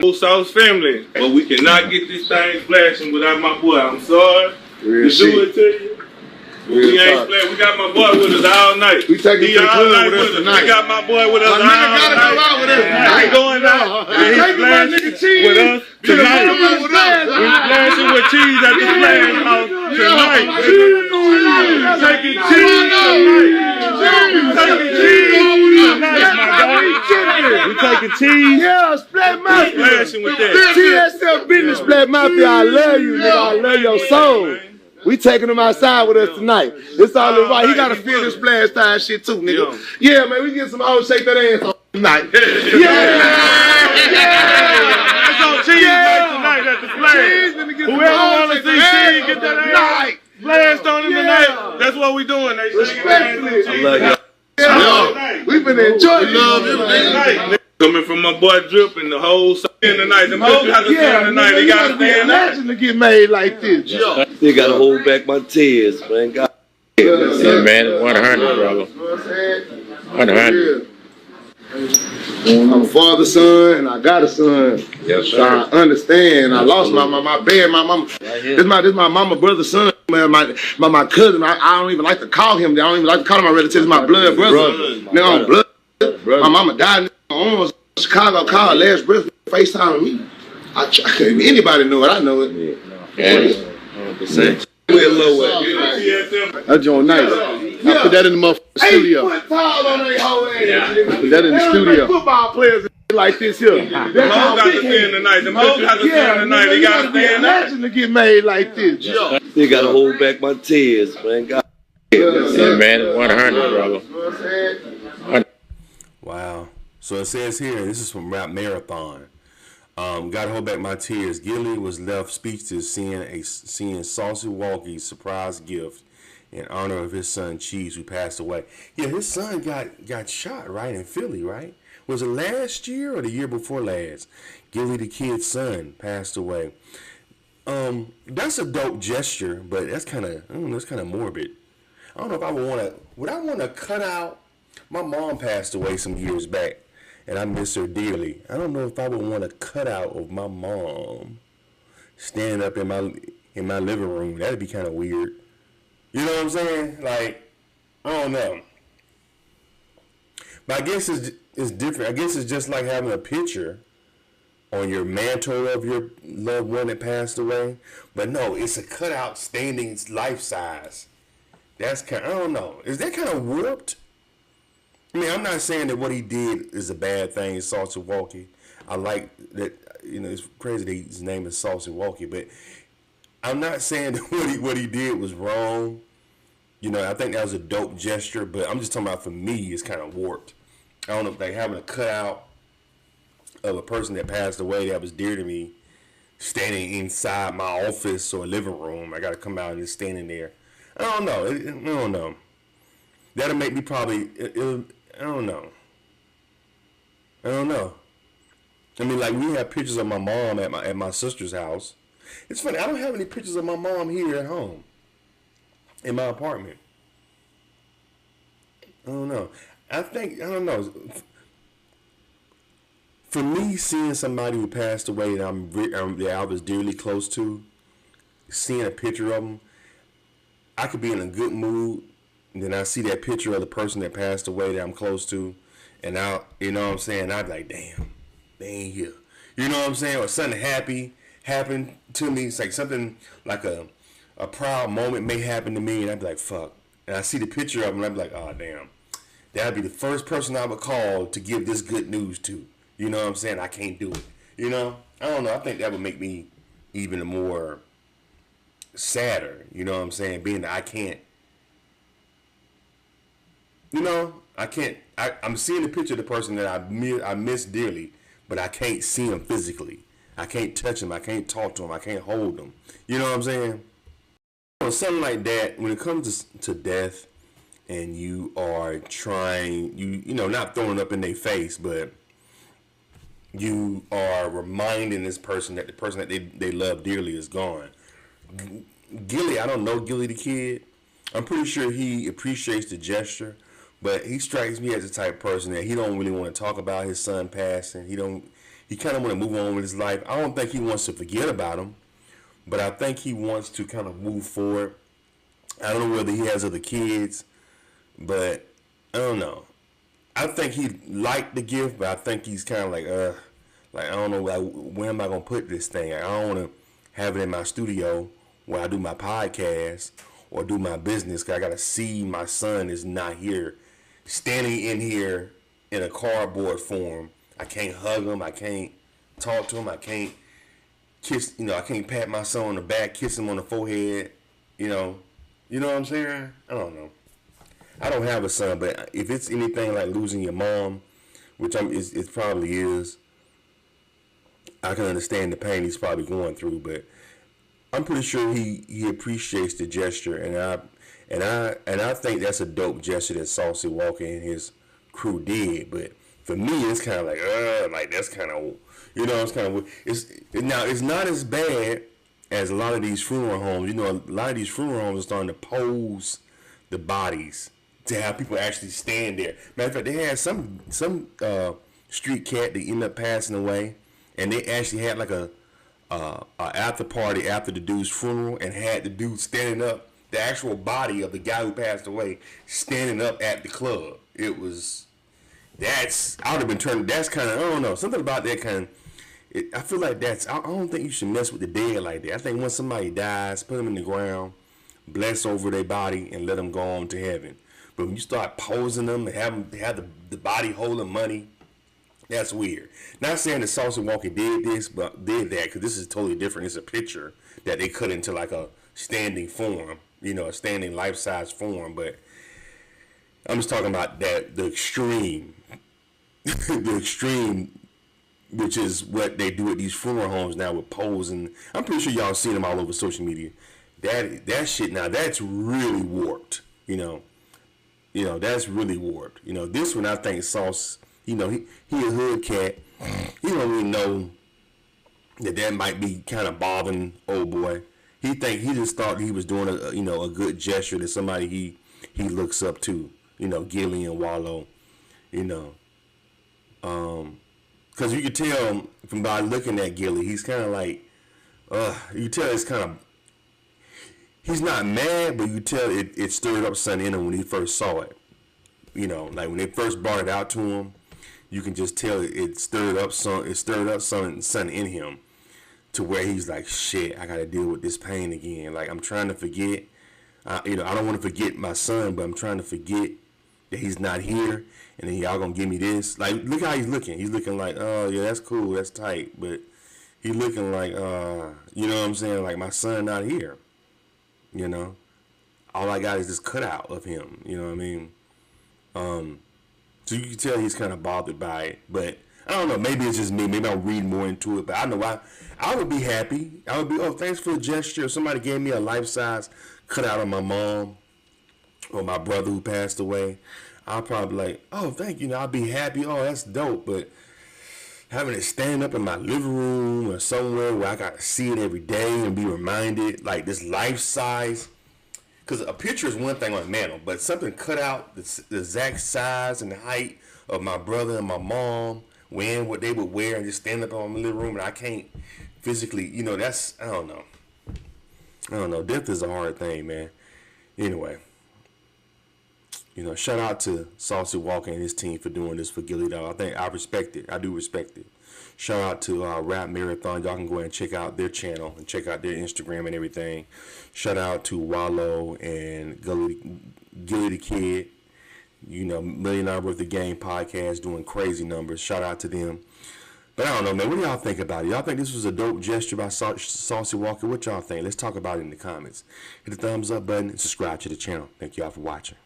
Whole Sauce family, but we cannot get this thing flashing without my boy. I'm sorry to do it to you. We ain't playing. We got my boy with us all night. We taking to the club with us tonight. We got my boy with us all night. My nigga gotta go out with us tonight. He going out. He's taking my nigga cheese with us tonight. We flashing with cheese at the Splash House tonight. Taking cheese tonight. We taking cheese tonight, my guy. We taking cheese. Yeah, Splat Mafia. Flashing with that. TSL business, Splat Mafia. I love you, nigga. I love your soul. We taking him outside with us tonight. It's all right. He gotta feel this splash time shit too, nigga. Yeah, man, we get some hoes shake that ass on tonight. Yeah! It's on cheese night tonight at the Splash. Whoever wanna see cheese, get that ass flashed on him tonight. That's what we doing. Respectfully. I love y'all. We been enjoying love coming from my boy Drip and the whole in the night. Them hoes got to stay in the night. They got to stay in the night. To get made like this. I still gotta hold back my tears, man. God. Yeah, man, 100, brother. 100. I'm a father, son, and I got a son. Yes, sir. So I understand. I lost my bad, my mama. This my mama, brother, son, man, my cousin. I don't even like to call him. I don't even like to call him my relative. My blood brother. Now I'm blood. My mama died in Chicago. Called last breath. FaceTime me. Anybody know it? I know it. Yeah. 100%. That joint nice. I put that in the motherfucking studio. 8 foot tall on that whole ass. Put that in the studio. Football players like this here. Them hoes got to stay in the night. Them hoes got to stay in the night. They got to stay in the night. Imagine to get made like this. I still gotta hold back my tears, man. God. Yeah, man, 100, brother. 100. Wow. So it says here, this is from Rap Marathon. Gotta hold back my tears. Gillie was left speechless seeing Saucy Walka's surprise gift in honor of his son Cheese, who passed away. Yeah, his son got shot, right, in Philly, right? Was it last year or the year before last? Gillie the kid's son passed away. That's a dope gesture, but that's kind of morbid. I don't know if I would I want to cut out. My mom passed away some years back, and I miss her dearly. I don't know if I would want a cutout of my mom standing up in my living room. That'd be kind of weird. You know what I'm saying? Like, I don't know. But I guess it's different. I guess it's just like having a picture on your mantle of your loved one that passed away. But no, it's a cutout standing life size. That's kind of, I don't know. Is that kind of warped? I mean, I'm not saying that what he did is a bad thing, Saucy Walka. I like that, it's crazy that his name is Saucy Walka, but I'm not saying that what he did was wrong. I think that was a dope gesture, but I'm just talking about, for me, it's kind of warped. I don't know if having a cutout of a person that passed away that was dear to me standing inside my office or living room. I got to come out and it's standing there. I don't know. I don't know. That'll make me probably, I don't know. I mean, like, we have pictures of my mom at my sister's house. It's funny, I don't have any pictures of my mom here at home, in my apartment. I don't know. I don't know. For me, seeing somebody who passed away that I was dearly close to, seeing a picture of them, I could be in a good mood, and then I see that picture of the person that passed away that I'm close to, and you know what I'm saying, I'd be like, damn, they ain't here. You know what I'm saying? Or something happy happened to me. It's like something like a proud moment may happen to me, and I'd be like, fuck. And I see the picture of them, and I'd be like, oh, damn. That'd be the first person I would call to give this good news to. You know what I'm saying? I can't do it. I don't know. I think that would make me even more sadder. You know what I'm saying? Being that I can't. I'm seeing the picture of the person that I miss dearly, but I can't see him physically. I can't touch him. I can't talk to him. I can't hold him. You know what I'm saying? Something like that, when it comes to death, and you are trying, not throwing up in their face, but you are reminding this person that the person that they love dearly is gone. Gillie, I don't know Gillie the kid. I'm pretty sure he appreciates the gesture, but he strikes me as the type of person that he don't really want to talk about his son passing. He he kind of want to move on with his life. I don't think he wants to forget about him, but I think he wants to kind of move forward. I don't know whether he has other kids, but I don't know. I think he liked the gift, but I think he's kind of like I don't know, where am I gonna put this thing? I don't want to have it in my studio where I do my podcast or do my business, because I gotta see my son is not here, standing in here in a cardboard form. I can't hug him. I can't talk to him. I can't kiss. I can't pat my son on the back, kiss him on the forehead. You know what I'm saying? I don't know. I don't have a son, but if it's anything like losing your mom, which it probably is, I can understand the pain he's probably going through. But I'm pretty sure he appreciates the gesture, and I think that's a dope gesture that Saucy Walka and his crew did. But for me, it's kind of like that's kind of, it's kind of, it's not as bad as a lot of these funeral homes. A lot of these funeral homes are starting to pose the bodies to have people actually stand there. Matter of fact, they had some street cat that ended up passing away, and they actually had like a after party after the dude's funeral, and had the dude standing up, the actual body of the guy who passed away standing up at the club. I would have been turned. That's kind of, I don't know, something about that kind of. I feel like I don't think you should mess with the dead like that. I think once somebody dies, put them in the ground, bless over their body, and let them go on to heaven. But when you start posing them and have the body holding money, that's weird. Not saying that Saucy Walka did that, because this is totally different. It's a picture that they cut into like a standing form, a standing life-size form. But I'm just talking about the extreme, the extreme, which is what they do at these funeral homes now with posing. I'm pretty sure y'all seen them all over social media. That shit now, that's really warped. That's really warped. This one I think Sauce, he a hood cat. He don't really know that might be kind of bothering old boy. He just thought he was doing a good gesture to somebody he looks up to. Gillie and Wallow. Because you could tell from by looking at Gillie, he's kind of like, you tell it's kind of. He's not mad, but you tell it stirred up something in him when he first saw it. Like when they first brought it out to him, you can just tell it stirred up something in him, to where he's like, shit, I gotta deal with this pain again. Like, I'm trying to forget. I don't want to forget my son, but I'm trying to forget that he's not here, and then y'all gonna give me this. Like, look how he's looking. He's looking like, oh yeah, that's cool, that's tight, but he looking like, you know what I'm saying? Like, my son not here. All I got is this cutout of him. You know what I mean? So you can tell he's kind of bothered by it. But I don't know. Maybe it's just me. Maybe I'll read more into it. But I know I would be happy. I would be, thanks for the gesture. If somebody gave me a life-size cutout of my mom or my brother who passed away, I'll probably be like, oh, thank you. I'll be happy. Oh, that's dope. But having it stand up in my living room or somewhere where I got to see it every day and be reminded, like this life size. Because a picture is one thing on a mantle, but something cut out the exact size and the height of my brother and my mom, wearing what they would wear, and just stand up on my living room, and I can't physically, that's, I don't know. Death is a hard thing, man. Anyway. Shout out to Saucy Walka and his team for doing this for Gillie, though. I respect it. I do respect it. Shout out to Rap Marathon. Y'all can go ahead and check out their channel and check out their Instagram and everything. Shout out to Wallow and Gillie the Kid. $1 Million Worth of Game podcast doing crazy numbers. Shout out to them. But I don't know, man. What do y'all think about it? Y'all think this was a dope gesture by Saucy Walka? What y'all think? Let's talk about it in the comments. Hit the thumbs up button and subscribe to the channel. Thank y'all for watching.